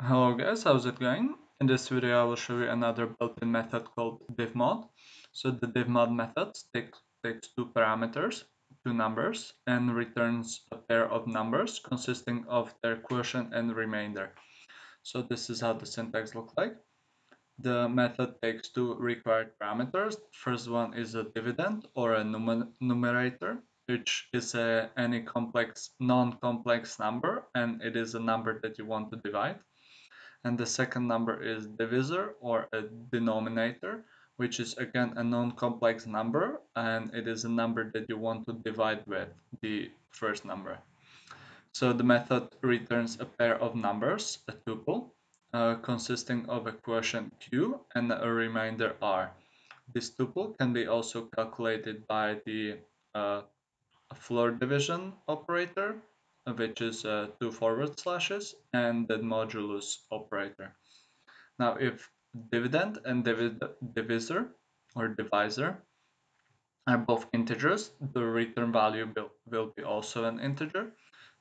Hello guys, how's it going? In this video I will show you another built-in method called divmod. So the divmod method takes two parameters, two numbers, and returns a pair of numbers consisting of their quotient and remainder. So this is how the syntax looks like. The method takes two required parameters. First one is a dividend or a numerator, which is any non-complex number, and it is a number that you want to divide. And the second number is divisor or a denominator, which is again a non-complex number, and it is a number that you want to divide with the first number. So the method returns a pair of numbers, a tuple, consisting of a quotient q and a remainder r. This tuple can be also calculated by the floor division operator, which is two forward slashes, and the modulus operator. Now, if dividend and divisor or divisor are both integers, the return value will be also an integer.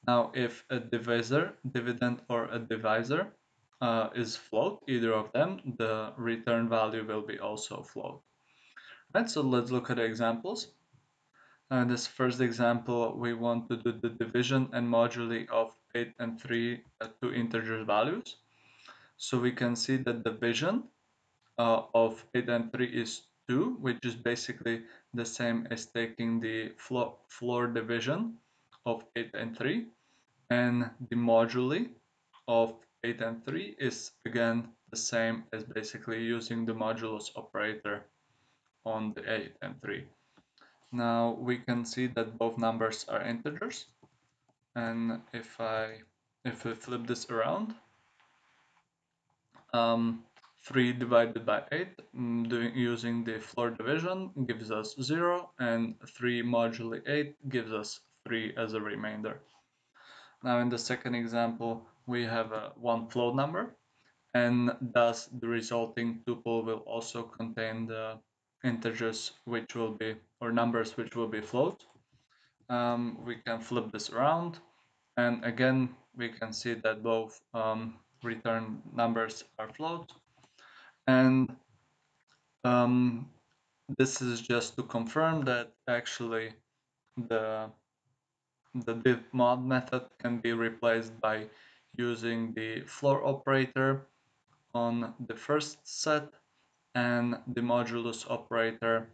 Now, if a dividend or a divisor is float, either of them, the return value will be also float. Right, so let's look at examples. In this first example, we want to do the division and moduli of 8 and 3 to integer values. So we can see that the division of 8 and 3 is 2, which is basically the same as taking the floor division of 8 and 3. And the moduli of 8 and 3 is again the same as basically using the modulus operator on the 8 and 3. Now we can see that both numbers are integers, and if we flip this around, 3 divided by 8 using the floor division gives us 0, and 3 moduli 8 gives us 3 as a remainder. Now in the second example we have one float number, and thus the resulting tuple will also contain the integers which will be, or numbers which will be float. We can flip this around, and again we can see that both return numbers are float. And this is just to confirm that actually the divmod method can be replaced by using the floor operator on the first set and the modulus operator,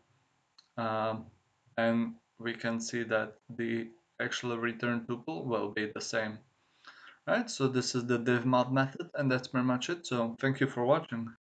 and we can see that the actual return tuple will be the same. Right, so this is the divmod method, and that's pretty much it. So thank you for watching.